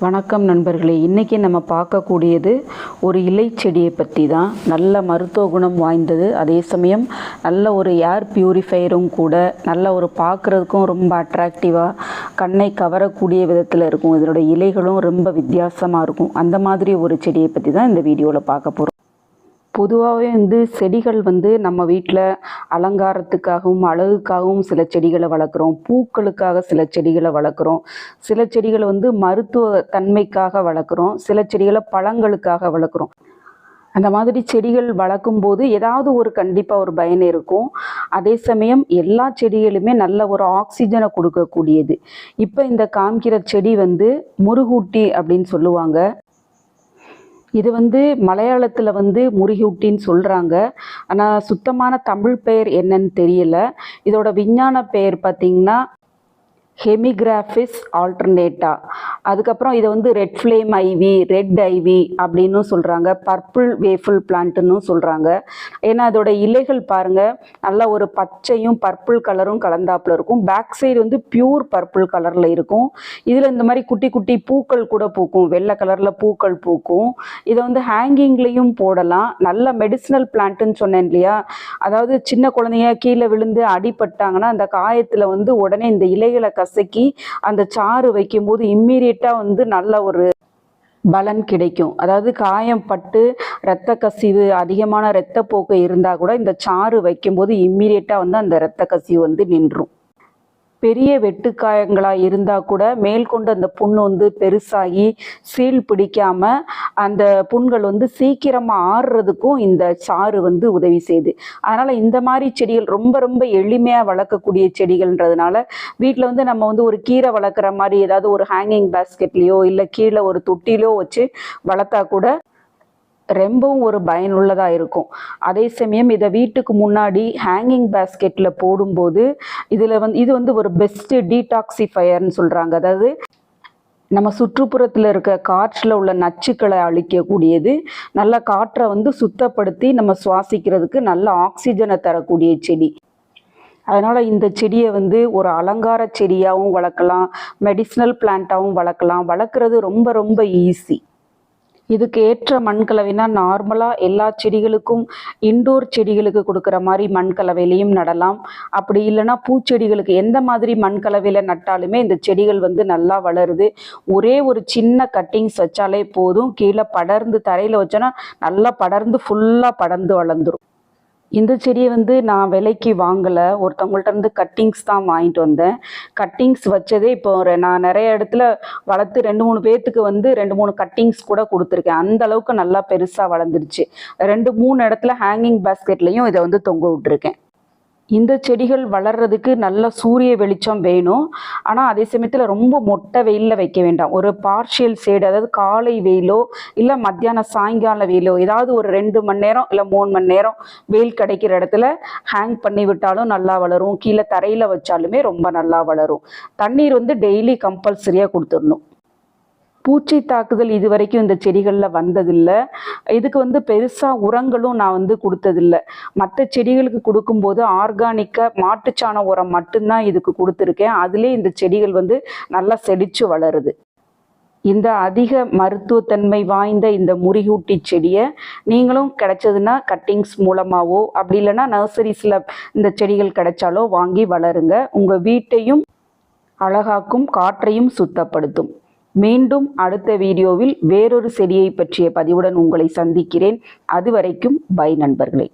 வணக்கம் நண்பர்களே, இன்றைக்கி நம்ம பார்க்கக்கூடியது ஒரு இலை செடியை பற்றி தான். நல்ல மருத்துவ குணம் வாய்ந்தது, அதே சமயம் நல்ல ஒரு ஏர் பியூரிஃபையரும் கூட. நல்ல ஒரு பார்க்குறதுக்கும் ரொம்ப அட்ராக்டிவாக கண்ணை கவரக்கூடிய விதத்தில் இருக்கும். இதனோட இலைகளும் ரொம்ப வித்தியாசமாக இருக்கும். அந்த மாதிரி ஒரு செடியை பற்றி தான் இந்த வீடியோவில் பார்க்க போகிறோம். பொதுவாகவே செடிகள் நம்ம வீட்டில் அலங்காரத்துக்காகவும் அழகுக்காகவும் சில செடிகளை வளர்க்குறோம். பூக்களுக்காக சில செடிகளை வளர்க்குறோம். சில செடிகளை மருத்துவ தன்மைக்காக வளர்க்குறோம். சில செடிகளை பழங்களுக்காக வளர்க்குறோம். அந்த மாதிரி செடிகள் வளர்க்கும் போது ஏதாவது ஒரு கண்டிப்பாக ஒரு பயன் இருக்கும். அதே சமயம் எல்லா செடிகளுமே நல்ல ஒரு ஆக்சிஜனை கொடுக்கக்கூடியது. இப்போ இந்த காமிக்கிற செடி முருகூட்டி அப்படின்னு சொல்லுவாங்க. இது மலையாளத்தில் முருகூட்டின்னு சொல்கிறாங்க. ஆனால் சுத்தமான தமிழ் பெயர் என்னன்னு தெரியல. இதோட விஞ்ஞான பெயர் பார்த்திங்கன்னா ஹெமிகிராஃபிஸ் ஆல்டர்னேட்டா. அதுக்கப்புறம் இதை red flame ivy, red ivy அப்படின்னு சொல்கிறாங்க. பர்பிள் வேஃபிள் பிளான்ட்டுன்னு சொல்கிறாங்க. ஏன்னா அதோட இலைகள் பாருங்கள், நல்லா ஒரு பச்சையும் பர்பிள் கலரும் கலந்தாப்பில் இருக்கும். பேக் சைடு பியூர் பர்பிள் கலரில் இருக்கும். இதில் இந்த மாதிரி குட்டி குட்டி பூக்கள் கூட பூக்கும், வெள்ளை கலரில் பூக்கள் பூக்கும். இதை ஹேங்கிங்லேயும் போடலாம். நல்ல மெடிசினல் பிளான்ட்டுன்னு சொன்னேன் இல்லையா, அதாவது சின்ன குழந்தைங்க கீழே விழுந்து அடிபட்டாங்கன்னா அந்த காயத்தில் உடனே இந்த இலைகளை கசக்கி அந்த சாறு வைக்கும்போது இம்மீடியட்டாக நல்ல ஒரு பலன் கிடைக்கும். அதாவது காயம் பட்டு இரத்த கசிவு, அதிகமான இரத்தப்போக்கு இருந்தால் கூட இந்த சாறு வைக்கும்போது இம்மீடியட்டாக அந்த இரத்த கசிவு நின்றும். பெரிய வெட்டுக்காயங்களாக இருந்தால் கூட மேற்கொண்டு அந்த புண் பெருசாகி சீல் பிடிக்காமல் அந்த புண்கள் சீக்கிரமாக ஆறுறதுக்கும் இந்த சாறு உதவி செய்யுது. அதனால் இந்த மாதிரி செடிகள் ரொம்ப ரொம்ப எளிமையாக வளர்க்கக்கூடிய செடிகள்ன்றதுனால வீட்டில் நம்ம ஒரு கீரை வளர்க்குற மாதிரி ஏதாவது ஒரு ஹேங்கிங் பேஸ்கெட்லேயோ இல்லை கீழே ஒரு தொட்டிலோ வச்சு வளர்த்தா கூட ரொம்பவும் ஒரு பயனுள்ளதாக இருக்கும். அதே சமயம் இதை வீட்டுக்கு முன்னாடி ஹேங்கிங் பேஸ்கெட்டில் போடும்போது இதில் இது ஒரு பெஸ்ட்டு டீடாக்சிஃபயர்னு சொல்கிறாங்க. அதாவது நம்ம சுற்றுப்புறத்தில் இருக்க காற்றில் உள்ள நச்சுக்களை அழிக்கக்கூடியது. நல்ல காற்றை சுத்தப்படுத்தி நம்ம சுவாசிக்கிறதுக்கு நல்ல ஆக்சிஜனை தரக்கூடிய செடி. அதனால் இந்த செடியை ஒரு அலங்கார செடியாகவும் வளர்க்கலாம், மெடிசினல் பிளான்ட்டாகவும் வளர்க்கலாம். வளர்க்குறது ரொம்ப ரொம்ப ஈஸி. இதுக்கு ஏற்ற மண்கலவைனா நார்மலாக எல்லா செடிகளுக்கும் இன்டோர் செடிகளுக்கு கொடுக்குற மாதிரி மண்கலவையிலையும் நடலாம். அப்படி இல்லைன்னா பூச்செடிகளுக்கு எந்த மாதிரி மண்கலவையில் நட்டாலுமே இந்த செடிகள் நல்லா வளருது. ஒரே ஒரு சின்ன கட்டிங்ஸ் வச்சாலே போதும், கீழே படர்ந்து தரையில் வச்சோன்னா நல்லா படர்ந்து ஃபுல்லாக படர்ந்து வளர்ந்துடும். இந்த செடியை நான் விலைக்கு வாங்கலை, ஒருத்தவங்கள்ட்ட கட்டிங்ஸ் தான் வாங்கிட்டு வந்தேன். கட்டிங்ஸ் வச்சதே இப்போ நான் நிறைய இடத்துல வளர்த்து 2-3 பேர்த்துக்கு 2-3 கட்டிங்ஸ் கூட கொடுத்துருக்கேன். அந்த அளவுக்கு நல்லா பெருசாக வளர்ந்துருச்சு. 2-3 இடத்துல ஹேங்கிங் பேஸ்கெட்லையும் இதை தொங்க விட்டுருக்கேன். இந்த செடிகள் வளர்கிறதுக்கு நல்ல சூரிய வெளிச்சம் வேணும். ஆனால் அதே சமயத்தில் ரொம்ப மொட்டை வெயிலில் வைக்க வேண்டாம். ஒரு பார்ஷியல் ஷேடு, அதாவது காலை வெயிலோ இல்லை மத்தியானம் சாயங்கால வெயிலோ ஏதாவது ஒரு 2 மணி நேரம் இல்லை 3 மணி நேரம் வெயில் கிடைக்கிற இடத்துல ஹேங் பண்ணி விட்டாலும் நல்லா வளரும். கீழே தரையில் வச்சாலுமே ரொம்ப நல்லா வளரும். தண்ணீர் டெய்லி கம்பல்சரியாக கொடுத்துடணும். பூச்சி தாக்குதல் இது வரைக்கும் இந்த செடிகளில் வந்ததில்லை. இதுக்கு பெருசாக உரங்களும் நான் கொடுத்ததில்லை. மற்ற செடிகளுக்கு கொடுக்கும்போது ஆர்கானிக்காக மாட்டுச்சாண உரம் மட்டும்தான் இதுக்கு கொடுத்துருக்கேன். அதிலே இந்த செடிகள் நல்லா செழித்து வளருது. இந்த அதிக மருத்துவத்தன்மை வாய்ந்த இந்த முருகூட்டி செடியை நீங்களும் கிடைச்சதுன்னா கட்டிங்ஸ் மூலமாகவோ அப்படி இல்லைன்னா நர்சரிஸில் இந்த செடிகள் கிடைச்சாலோ வாங்கி வளருங்க. உங்கள் வீட்டையும் அழகாக்கும், காற்றையும் சுத்தப்படுத்தும். மீண்டும் அடுத்த வீடியோவில் வேறொரு செடியை பற்றிய பதிவுடன் உங்களை சந்திக்கிறேன். அதுவரைக்கும் பை நண்பர்களே.